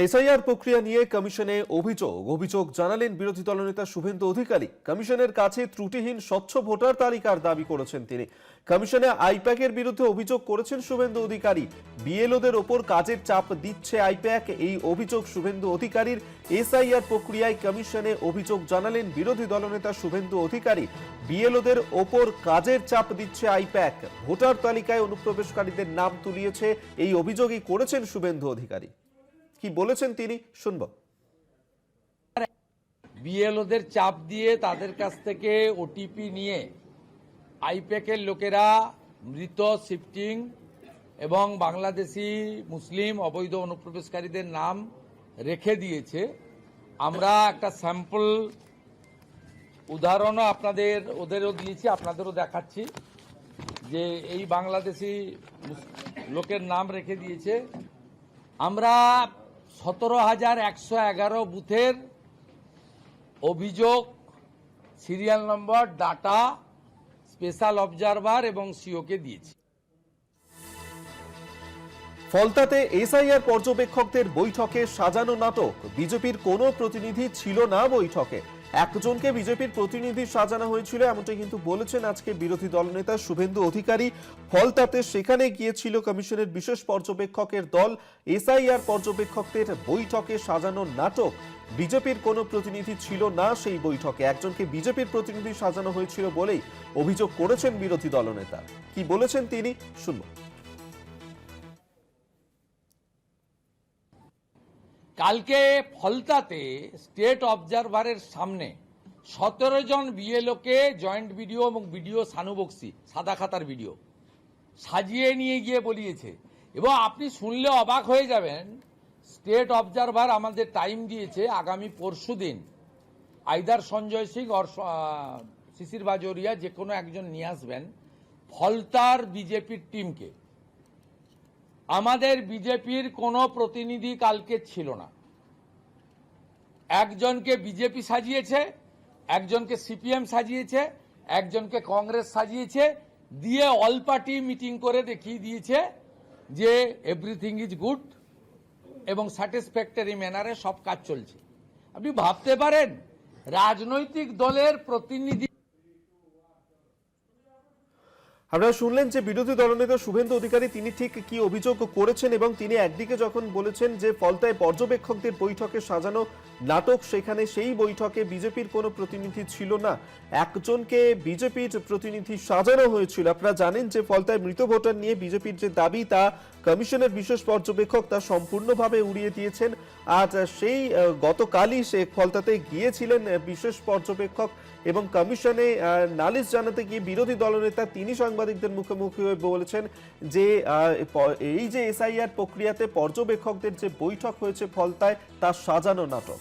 SIR প্রক্রিয়া নিয়ে কমিশনে অভিযোগ জানালেন বিরোধী দলনেতা শুভেন্দু অধিকারী। কমিশনের কাছে ত্রুটিহীন স্বচ্ছ ভোটার তালিকার দাবি করেছেন তিনি। কমিশনে আইপ্যাকের বিরুদ্ধে অভিযোগ করেছেন শুভেন্দু অধিকারী। বিএলওদের ওপর কাজের চাপ দিচ্ছে আইপ্যাক, এই অভিযোগ শুভেন্দু অধিকারীর। এসআইআর প্রক্রিয়ায় কমিশনে অভিযোগ জানালেন বিরোধী দলনেতা শুভেন্দু অধিকারী। বিএলওদের ওপর কাজের চাপ দিচ্ছে আইপ্যাক, ভোটার তালিকায় অনুপ্রবেশকারীদের নাম তুলিয়েছে, এই অভিযোগই করেছেন শুভেন্দু অধিকারী। কি বলেছেন তিনি শুনব। বিএলওদের চাপ দিয়ে তাদের কাছ থেকে ওটিপি নিয়ে আইপ্যাকের লোকেরা মৃত, শিফটিং এবং বাংলাদেশি মুসলিম অবৈধ অনুপ্রবেশকারীদের নাম রেখে দিয়েছে। আমরা একটা স্যাম্পল উদাহরণও ওদেরও দিয়েছি, আপনাদেরও দেখাচ্ছি যে এই বাংলাদেশি লোকের নাম রেখে দিয়েছে। আমরা 17,111 বুথের অভিযোগ, serial number, data, special observer এবং সিওকে দিয়েছি। ফলতাতে এসআইআর পর্যবেক্ষকদের বৈঠকে সাজানো নাটক, বিজেপির কোনো প্রতিনিধি ছিল না বৈঠকে। একজনকে বিজেপির প্রতিনিধি সাজানো হয়েছিল, এমনটাই কিন্তু বলেছেন আজকে বিরোধী দলনেতা শুভেন্দু অধিকারী। ফলতাতে সেখানে গিয়েছিল কমিশনের বিশেষ পর্যবেক্ষকের দল। এসআইআর পর্যবেক্ষকদের বৈঠকে সাজানো নাটক, বিজেপির কোনো প্রতিনিধি ছিল না সেই বৈঠকে। একজনকে বিজেপির প্রতিনিধি সাজানো হয়েছিল বলেই অভিযোগ করেছেন বিরোধী দলনেতা। কি বলেছেন তিনি শুনব। কালকে ফলতাতে স্টেট অবজারভারের সামনে 17 জন বিএলওকে জয়েন্ট ভিডিও এবং ভিডিও সানুবক্সি, সাদা খাতার ভিডিও সাজিয়ে নিয়ে গিয়ে বলিয়েছে। এবং আপনি শুনলে অবাক হয়ে যাবেন, স্টেট অবজারভার আমাদের টাইম দিয়েছে আগামী পরশুদিন আইদার সঞ্জয় সিং আর শিশির বাজোরিয়া যে কোনো একজন নিয়ে আসবেন ফলতার বিজেপির টিমকে। আমাদের বিজেপির কোনো প্রতিনিধি কালকে ছিল না। একজনকে বিজেপি সাজিয়েছে, একজনকে সিপিএম সাজিয়েছে, একজনকে কংগ্রেস সাজিয়েছে, দিয়ে অল পার্টি মিটিং করে দেখিয়ে দিয়েছে যে এভরিথিং ইজ গুড এবং স্যাটিসফ্যাক্টরি ম্যানারে সব কাজ চলছে। আপনি ভাবতে পারেন রাজনৈতিক দলের প্রতিনিধি। আপনারা শুনলেন যে বিরোধী দলনেতা শুভেন্দু অধিকারী তিনি ঠিক কি অভিযোগ করেছেন, এবং তিনি একদিকে যখন বলেছেন যে ফলতায় পর্যবেক্ষকদের বৈঠকে সাজানো নাটক, সেখানে সেই বৈঠকে বিজেপির কোনো প্রতিনিধি ছিল না, একজনকে বিজেপির প্রতিনিধি সাজানো হয়েছিল। আপনারা জানেন যে ফলতায় মৃত ভোটার নিয়ে বিজেপির যে দাবি তা কমিশনের বিশেষ পর্যবেক্ষক তা সম্পূর্ণভাবে উড়িয়ে দিয়েছেন। আর সেই গতকালই সে ফলতাতে গিয়েছিলেন বিশেষ পর্যবেক্ষক, এবং কমিশনে নালিশ জানাতে গিয়ে বিরোধী দলনেতা তিনি সাংবাদিকদের মুখোমুখি হয়ে বলেছেন যে এই যে এসআইআর প্রক্রিয়াতে পর্যবেক্ষকদের যে বৈঠক হয়েছে ফলতায় তা সাজানো নাটক।